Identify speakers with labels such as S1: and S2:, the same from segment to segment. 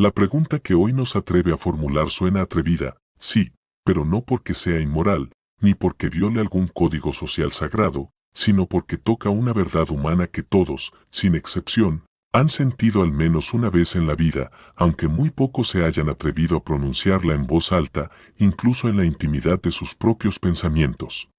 S1: La pregunta que hoy nos atreve a formular suena atrevida, sí, pero no porque sea inmoral, ni porque viole algún código social sagrado, sino porque toca una verdad humana que todos, sin excepción, han sentido al menos una vez en la vida, aunque muy pocos se hayan atrevido a pronunciarla en voz alta, incluso en la intimidad de sus propios pensamientos.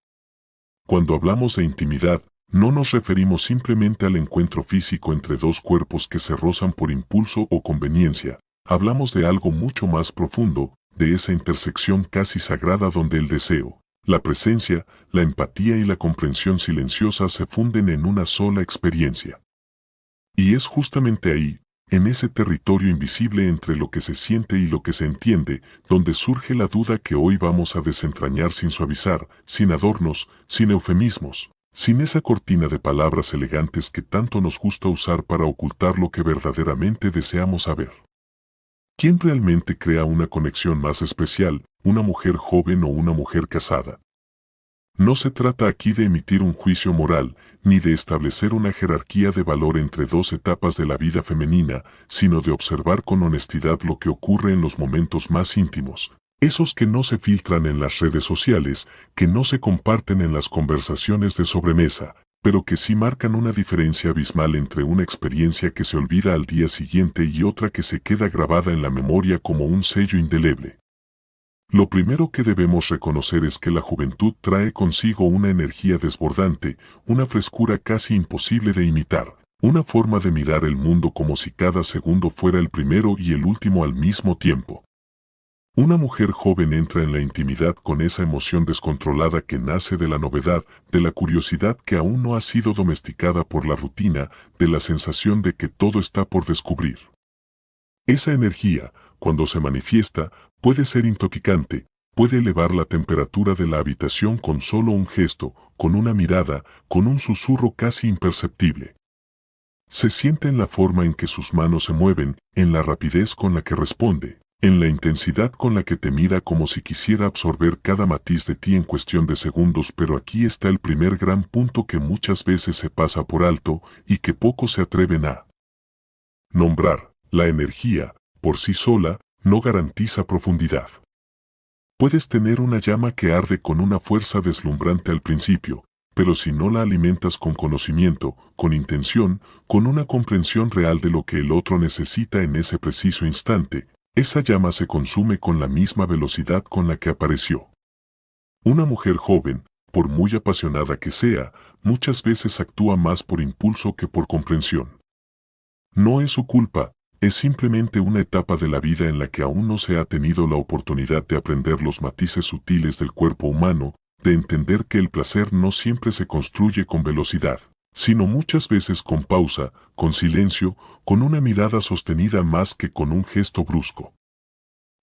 S1: Cuando hablamos de intimidad, no nos referimos simplemente al encuentro físico entre dos cuerpos que se rozan por impulso o conveniencia. Hablamos de algo mucho más profundo, de esa intersección casi sagrada donde el deseo, la presencia, la empatía y la comprensión silenciosa se funden en una sola experiencia. Y es justamente ahí, en ese territorio invisible entre lo que se siente y lo que se entiende, donde surge la duda que hoy vamos a desentrañar sin suavizar, sin adornos, sin eufemismos, sin esa cortina de palabras elegantes que tanto nos gusta usar para ocultar lo que verdaderamente deseamos saber. ¿Quién realmente crea una conexión más especial, una mujer joven o una mujer casada? No se trata aquí de emitir un juicio moral, ni de establecer una jerarquía de valor entre dos etapas de la vida femenina, sino de observar con honestidad lo que ocurre en los momentos más íntimos, esos que no se filtran en las redes sociales, que no se comparten en las conversaciones de sobremesa, pero que sí marcan una diferencia abismal entre una experiencia que se olvida al día siguiente y otra que se queda grabada en la memoria como un sello indeleble. Lo primero que debemos reconocer es que la juventud trae consigo una energía desbordante, una frescura casi imposible de imitar, una forma de mirar el mundo como si cada segundo fuera el primero y el último al mismo tiempo. Una mujer joven entra en la intimidad con esa emoción descontrolada que nace de la novedad, de la curiosidad que aún no ha sido domesticada por la rutina, de la sensación de que todo está por descubrir. Esa energía, cuando se manifiesta, puede ser intoxicante, puede elevar la temperatura de la habitación con solo un gesto, con una mirada, con un susurro casi imperceptible. Se siente en la forma en que sus manos se mueven, en la rapidez con la que responde, en la intensidad con la que te mira como si quisiera absorber cada matiz de ti en cuestión de segundos, pero aquí está el primer gran punto que muchas veces se pasa por alto y que pocos se atreven a nombrar. La energía, por sí sola, no garantiza profundidad. Puedes tener una llama que arde con una fuerza deslumbrante al principio, pero si no la alimentas con conocimiento, con intención, con una comprensión real de lo que el otro necesita en ese preciso instante, esa llama se consume con la misma velocidad con la que apareció. Una mujer joven, por muy apasionada que sea, muchas veces actúa más por impulso que por comprensión. No es su culpa. Es simplemente una etapa de la vida en la que aún no se ha tenido la oportunidad de aprender los matices sutiles del cuerpo humano, de entender que el placer no siempre se construye con velocidad, sino muchas veces con pausa, con silencio, con una mirada sostenida más que con un gesto brusco.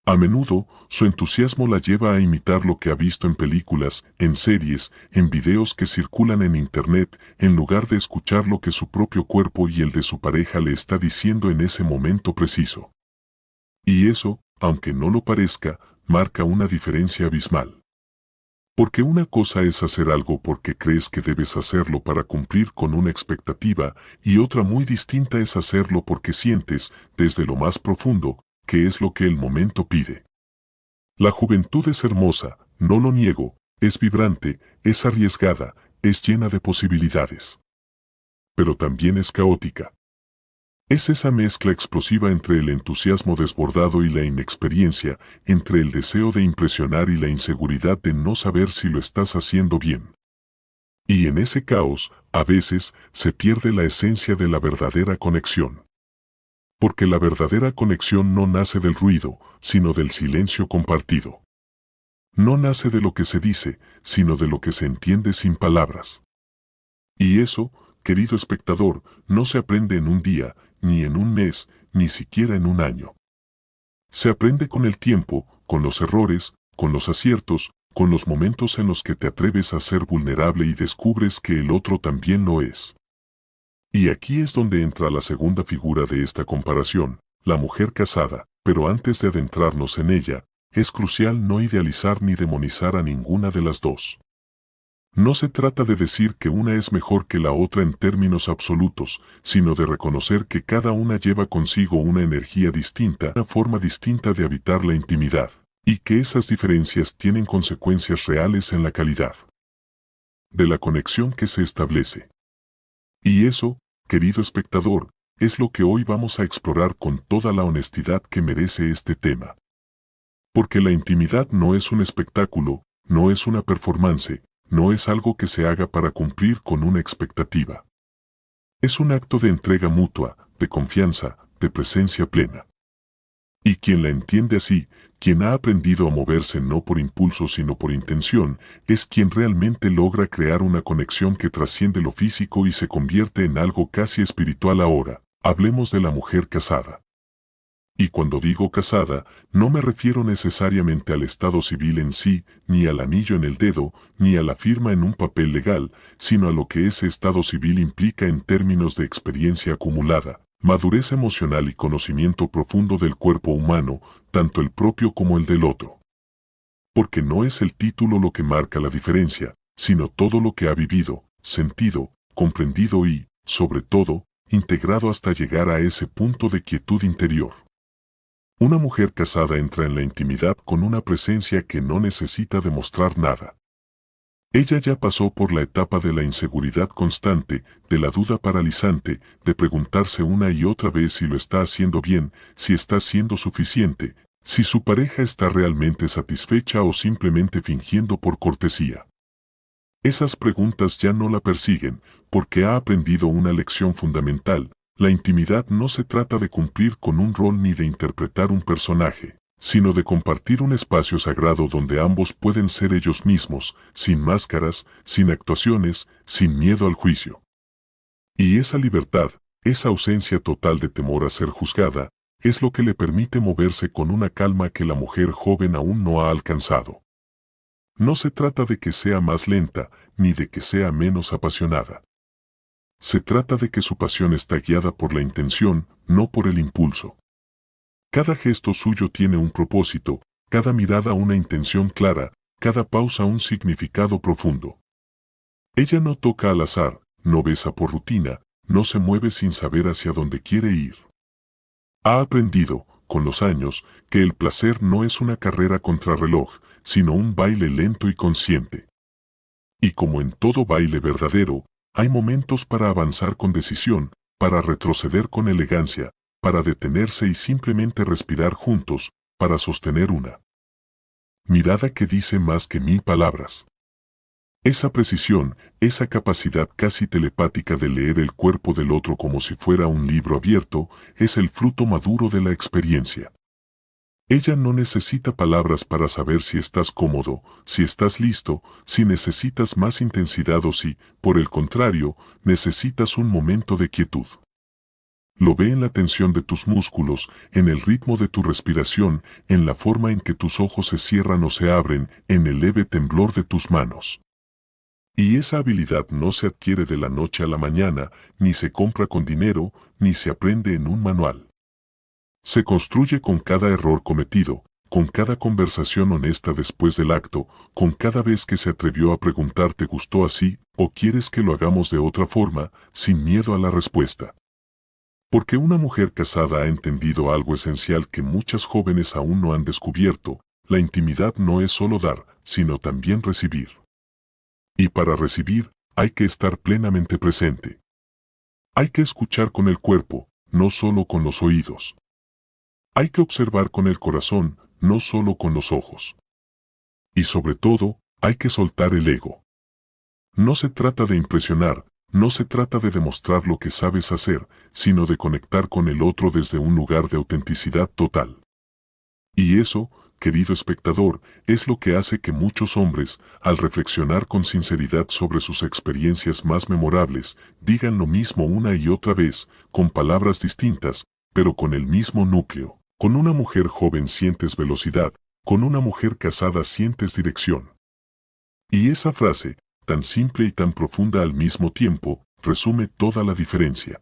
S1: A menudo, su entusiasmo la lleva a imitar lo que ha visto en películas, en series, en videos que circulan en Internet, en lugar de escuchar lo que su propio cuerpo y el de su pareja le está diciendo en ese momento preciso. Y eso, aunque no lo parezca, marca una diferencia abismal. Porque una cosa es hacer algo porque crees que debes hacerlo para cumplir con una expectativa, y otra muy distinta es hacerlo porque sientes, desde lo más profundo, que es lo que el momento pide. La juventud es hermosa, no lo niego, es vibrante, es arriesgada, es llena de posibilidades. Pero también es caótica. Es esa mezcla explosiva entre el entusiasmo desbordado y la inexperiencia, entre el deseo de impresionar y la inseguridad de no saber si lo estás haciendo bien. Y en ese caos, a veces, se pierde la esencia de la verdadera conexión. Porque la verdadera conexión no nace del ruido, sino del silencio compartido. No nace de lo que se dice, sino de lo que se entiende sin palabras. Y eso, querido espectador, no se aprende en un día, ni en un mes, ni siquiera en un año. Se aprende con el tiempo, con los errores, con los aciertos, con los momentos en los que te atreves a ser vulnerable y descubres que el otro también lo es. Y aquí es donde entra la segunda figura de esta comparación, la mujer casada, pero antes de adentrarnos en ella, es crucial no idealizar ni demonizar a ninguna de las dos. No se trata de decir que una es mejor que la otra en términos absolutos, sino de reconocer que cada una lleva consigo una energía distinta, una forma distinta de habitar la intimidad, y que esas diferencias tienen consecuencias reales en la calidad de la conexión que se establece. Y eso, querido espectador, es lo que hoy vamos a explorar con toda la honestidad que merece este tema. Porque la intimidad no es un espectáculo, no es una performance, no es algo que se haga para cumplir con una expectativa. Es un acto de entrega mutua, de confianza, de presencia plena. Y quien la entiende así, quien ha aprendido a moverse no por impulso sino por intención, es quien realmente logra crear una conexión que trasciende lo físico y se convierte en algo casi espiritual. Ahora, hablemos de la mujer casada. Y cuando digo casada, no me refiero necesariamente al estado civil en sí, ni al anillo en el dedo, ni a la firma en un papel legal, sino a lo que ese estado civil implica en términos de experiencia acumulada, madurez emocional y conocimiento profundo del cuerpo humano, tanto el propio como el del otro. Porque no es el título lo que marca la diferencia, sino todo lo que ha vivido, sentido, comprendido y, sobre todo, integrado hasta llegar a ese punto de quietud interior. Una mujer casada entra en la intimidad con una presencia que no necesita demostrar nada. Ella ya pasó por la etapa de la inseguridad constante, de la duda paralizante, de preguntarse una y otra vez si lo está haciendo bien, si está siendo suficiente, si su pareja está realmente satisfecha o simplemente fingiendo por cortesía. Esas preguntas ya no la persiguen, porque ha aprendido una lección fundamental. La intimidad no se trata de cumplir con un rol ni de interpretar un personaje, sino de compartir un espacio sagrado donde ambos pueden ser ellos mismos, sin máscaras, sin actuaciones, sin miedo al juicio. Y esa libertad, esa ausencia total de temor a ser juzgada, es lo que le permite moverse con una calma que la mujer joven aún no ha alcanzado. No se trata de que sea más lenta, ni de que sea menos apasionada. Se trata de que su pasión está guiada por la intención, no por el impulso. Cada gesto suyo tiene un propósito, cada mirada una intención clara, cada pausa un significado profundo. Ella no toca al azar, no besa por rutina, no se mueve sin saber hacia dónde quiere ir. Ha aprendido, con los años, que el placer no es una carrera contrarreloj, sino un baile lento y consciente. Y como en todo baile verdadero, hay momentos para avanzar con decisión, para retroceder con elegancia, para detenerse y simplemente respirar juntos, para sostener una mirada que dice más que 1000 palabras. Esa precisión, esa capacidad casi telepática de leer el cuerpo del otro como si fuera un libro abierto, es el fruto maduro de la experiencia. Ella no necesita palabras para saber si estás cómodo, si estás listo, si necesitas más intensidad o si, por el contrario, necesitas un momento de quietud. Lo ve en la tensión de tus músculos, en el ritmo de tu respiración, en la forma en que tus ojos se cierran o se abren, en el leve temblor de tus manos. Y esa habilidad no se adquiere de la noche a la mañana, ni se compra con dinero, ni se aprende en un manual. Se construye con cada error cometido, con cada conversación honesta después del acto, con cada vez que se atrevió a preguntar ¿te gustó así o quieres que lo hagamos de otra forma?, sin miedo a la respuesta. Porque una mujer casada ha entendido algo esencial que muchas jóvenes aún no han descubierto: la intimidad no es solo dar, sino también recibir. Y para recibir, hay que estar plenamente presente. Hay que escuchar con el cuerpo, no solo con los oídos. Hay que observar con el corazón, no solo con los ojos. Y sobre todo, hay que soltar el ego. No se trata de impresionar, no se trata de demostrar lo que sabes hacer, sino de conectar con el otro desde un lugar de autenticidad total. Y eso, querido espectador, es lo que hace que muchos hombres, al reflexionar con sinceridad sobre sus experiencias más memorables, digan lo mismo una y otra vez, con palabras distintas, pero con el mismo núcleo. Con una mujer joven sientes velocidad, con una mujer casada sientes dirección. Y esa frase, tan simple y tan profunda al mismo tiempo, resume toda la diferencia.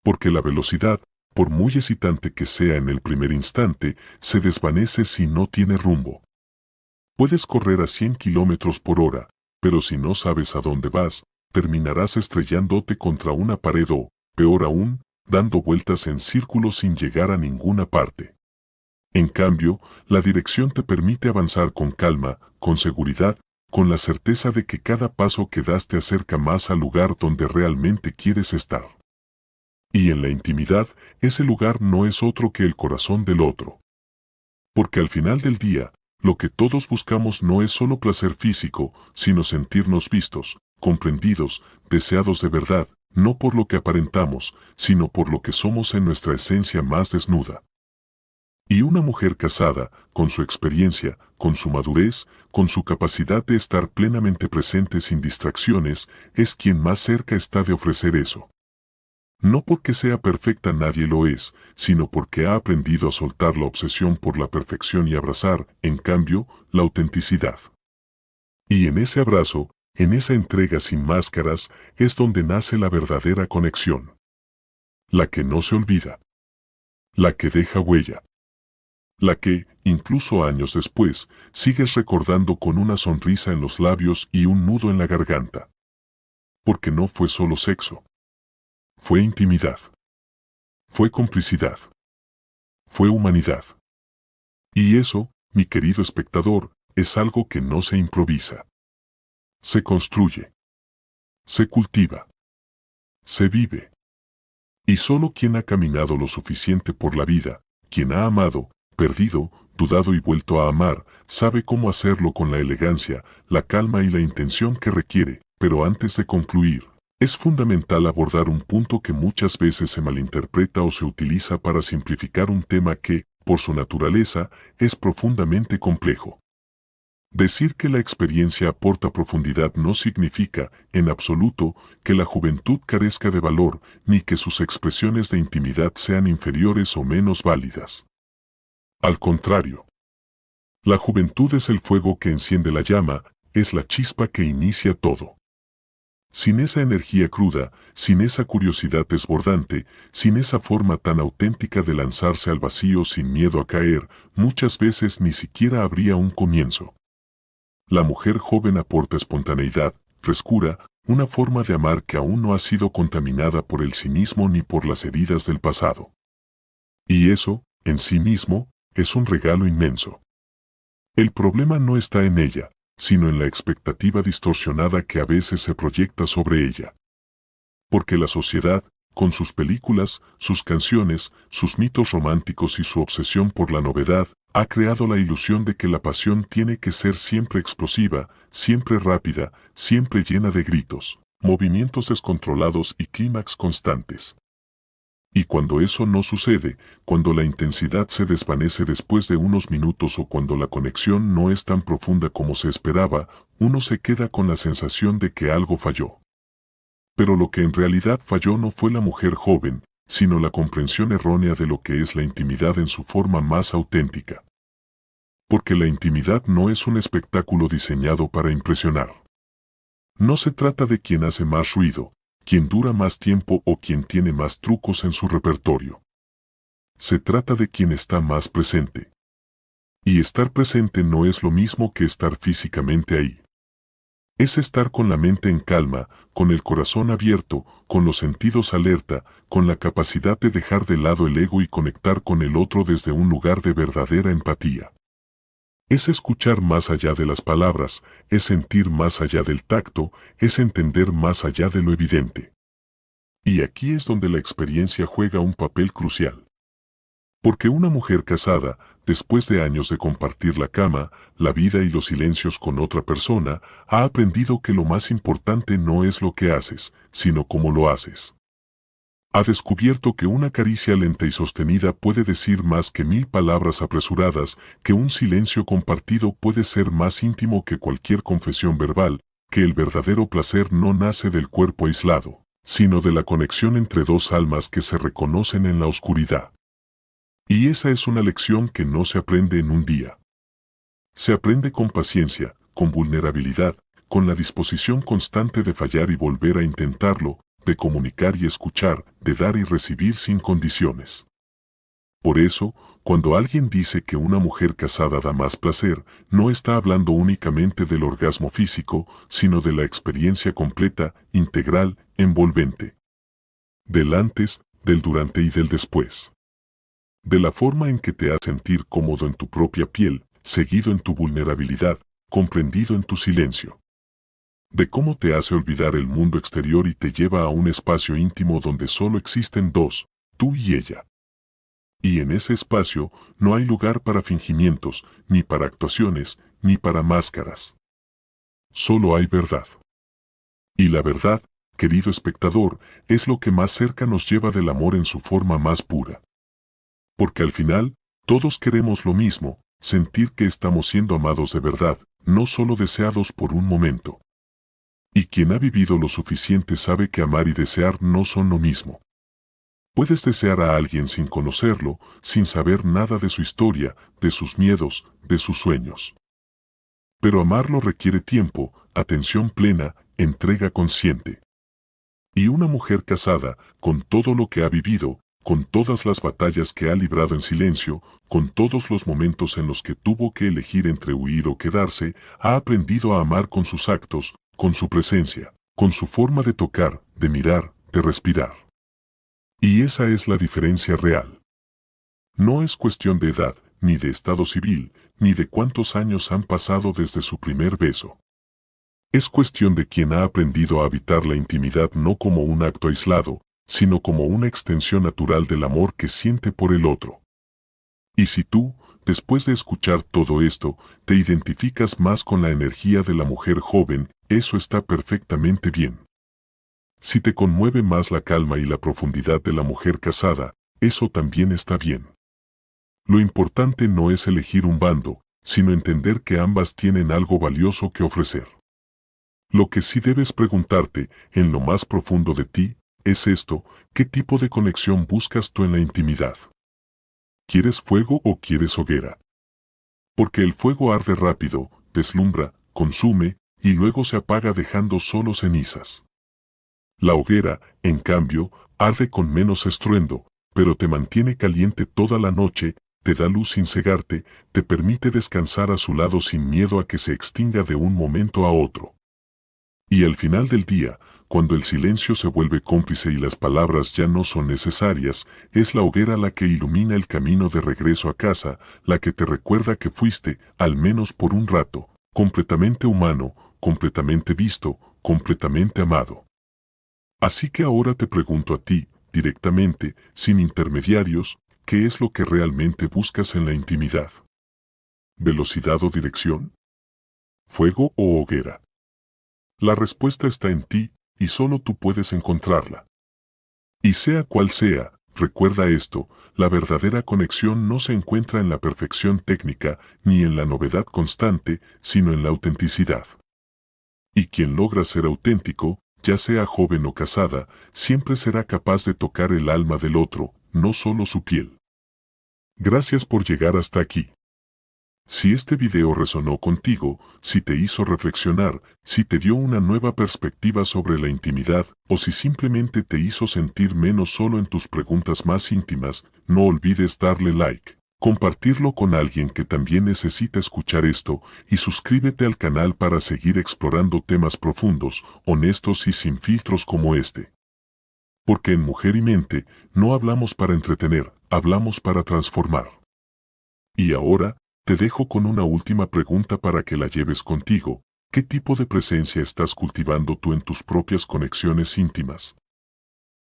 S1: Porque la velocidad, por muy excitante que sea en el primer instante, se desvanece si no tiene rumbo. Puedes correr a 100 km/h, pero si no sabes a dónde vas, terminarás estrellándote contra una pared o, peor aún, dando vueltas en círculos sin llegar a ninguna parte. En cambio, la dirección te permite avanzar con calma, con seguridad, con la certeza de que cada paso que das te acerca más al lugar donde realmente quieres estar. Y en la intimidad, ese lugar no es otro que el corazón del otro. Porque al final del día, lo que todos buscamos no es solo placer físico, sino sentirnos vistos, comprendidos, deseados de verdad, no por lo que aparentamos, sino por lo que somos en nuestra esencia más desnuda. Y una mujer casada, con su experiencia, con su madurez, con su capacidad de estar plenamente presente sin distracciones, es quien más cerca está de ofrecer eso. No porque sea perfecta nadie lo es, sino porque ha aprendido a soltar la obsesión por la perfección y abrazar, en cambio, la autenticidad. Y en ese abrazo, en esa entrega sin máscaras, es donde nace la verdadera conexión. La que no se olvida. La que deja huella. La que, incluso años después, sigues recordando con una sonrisa en los labios y un nudo en la garganta. Porque no fue solo sexo. Fue intimidad. Fue complicidad. Fue humanidad. Y eso, mi querido espectador, es algo que no se improvisa. Se construye. Se cultiva. Se vive. Y solo quien ha caminado lo suficiente por la vida, quien ha amado, perdido, dudado y vuelto a amar, sabe cómo hacerlo con la elegancia, la calma y la intención que requiere. Pero antes de concluir, es fundamental abordar un punto que muchas veces se malinterpreta o se utiliza para simplificar un tema que, por su naturaleza, es profundamente complejo. Decir que la experiencia aporta profundidad no significa, en absoluto, que la juventud carezca de valor, ni que sus expresiones de intimidad sean inferiores o menos válidas. Al contrario, la juventud es el fuego que enciende la llama, es la chispa que inicia todo. Sin esa energía cruda, sin esa curiosidad desbordante, sin esa forma tan auténtica de lanzarse al vacío sin miedo a caer, muchas veces ni siquiera habría un comienzo. La mujer joven aporta espontaneidad, frescura, una forma de amar que aún no ha sido contaminada por el cinismo ni por las heridas del pasado. Y eso, en sí mismo, es un regalo inmenso. El problema no está en ella, sino en la expectativa distorsionada que a veces se proyecta sobre ella. Porque la sociedad, con sus películas, sus canciones, sus mitos románticos y su obsesión por la novedad, ha creado la ilusión de que la pasión tiene que ser siempre explosiva, siempre rápida, siempre llena de gritos, movimientos descontrolados y clímax constantes. Y cuando eso no sucede, cuando la intensidad se desvanece después de unos minutos o cuando la conexión no es tan profunda como se esperaba, uno se queda con la sensación de que algo falló. Pero lo que en realidad falló no fue la mujer joven, sino la comprensión errónea de lo que es la intimidad en su forma más auténtica. Porque la intimidad no es un espectáculo diseñado para impresionar. No se trata de quien hace más ruido, quien dura más tiempo o quien tiene más trucos en su repertorio. Se trata de quien está más presente. Y estar presente no es lo mismo que estar físicamente ahí. Es estar con la mente en calma, con el corazón abierto, con los sentidos alerta, con la capacidad de dejar de lado el ego y conectar con el otro desde un lugar de verdadera empatía. Es escuchar más allá de las palabras, es sentir más allá del tacto, es entender más allá de lo evidente. Y aquí es donde la experiencia juega un papel crucial. Porque una mujer casada, después de años de compartir la cama, la vida y los silencios con otra persona, ha aprendido que lo más importante no es lo que haces, sino cómo lo haces. Ha descubierto que una caricia lenta y sostenida puede decir más que 1000 palabras apresuradas, que un silencio compartido puede ser más íntimo que cualquier confesión verbal, que el verdadero placer no nace del cuerpo aislado, sino de la conexión entre dos almas que se reconocen en la oscuridad. Y esa es una lección que no se aprende en un día. Se aprende con paciencia, con vulnerabilidad, con la disposición constante de fallar y volver a intentarlo, de comunicar y escuchar, de dar y recibir sin condiciones. Por eso, cuando alguien dice que una mujer casada da más placer, no está hablando únicamente del orgasmo físico, sino de la experiencia completa, integral, envolvente. Del antes, del durante y del después. De la forma en que te hace sentir cómodo en tu propia piel, seguido en tu vulnerabilidad, comprendido en tu silencio. De cómo te hace olvidar el mundo exterior y te lleva a un espacio íntimo donde solo existen dos, tú y ella. Y en ese espacio no hay lugar para fingimientos, ni para actuaciones, ni para máscaras. Solo hay verdad. Y la verdad, querido espectador, es lo que más cerca nos lleva del amor en su forma más pura. Porque al final, todos queremos lo mismo, sentir que estamos siendo amados de verdad, no solo deseados por un momento. Y quien ha vivido lo suficiente sabe que amar y desear no son lo mismo. Puedes desear a alguien sin conocerlo, sin saber nada de su historia, de sus miedos, de sus sueños. Pero amarlo requiere tiempo, atención plena, entrega consciente. Y una mujer casada, con todo lo que ha vivido, con todas las batallas que ha librado en silencio, con todos los momentos en los que tuvo que elegir entre huir o quedarse, ha aprendido a amar con sus actos, con su presencia, con su forma de tocar, de mirar, de respirar. Y esa es la diferencia real. No es cuestión de edad, ni de estado civil, ni de cuántos años han pasado desde su primer beso. Es cuestión de quien ha aprendido a habitar la intimidad no como un acto aislado, sino como una extensión natural del amor que siente por el otro. Y si tú, después de escuchar todo esto, te identificas más con la energía de la mujer joven, eso está perfectamente bien. Si te conmueve más la calma y la profundidad de la mujer casada, eso también está bien. Lo importante no es elegir un bando, sino entender que ambas tienen algo valioso que ofrecer. Lo que sí debes preguntarte, en lo más profundo de ti, es esto: ¿qué tipo de conexión buscas tú en la intimidad? ¿Quieres fuego o quieres hoguera? Porque el fuego arde rápido, deslumbra, consume, y luego se apaga dejando solo cenizas. La hoguera, en cambio, arde con menos estruendo, pero te mantiene caliente toda la noche, te da luz sin cegarte, te permite descansar a su lado sin miedo a que se extinga de un momento a otro. Y al final del día, cuando el silencio se vuelve cómplice y las palabras ya no son necesarias, es la hoguera la que ilumina el camino de regreso a casa, la que te recuerda que fuiste, al menos por un rato, completamente humano, completamente visto, completamente amado. Así que ahora te pregunto a ti, directamente, sin intermediarios, ¿qué es lo que realmente buscas en la intimidad? ¿Velocidad o dirección? ¿Fuego o hoguera? La respuesta está en ti, y solo tú puedes encontrarla. Y sea cual sea, recuerda esto: la verdadera conexión no se encuentra en la perfección técnica, ni en la novedad constante, sino en la autenticidad. Y quien logra ser auténtico, ya sea joven o casada, siempre será capaz de tocar el alma del otro, no solo su piel. Gracias por llegar hasta aquí. Si este video resonó contigo, si te hizo reflexionar, si te dio una nueva perspectiva sobre la intimidad, o si simplemente te hizo sentir menos solo en tus preguntas más íntimas, no olvides darle like, compartirlo con alguien que también necesita escuchar esto, y suscríbete al canal para seguir explorando temas profundos, honestos y sin filtros como este. Porque en Mujer y Mente, no hablamos para entretener, hablamos para transformar. Y ahora, te dejo con una última pregunta para que la lleves contigo: ¿qué tipo de presencia estás cultivando tú en tus propias conexiones íntimas?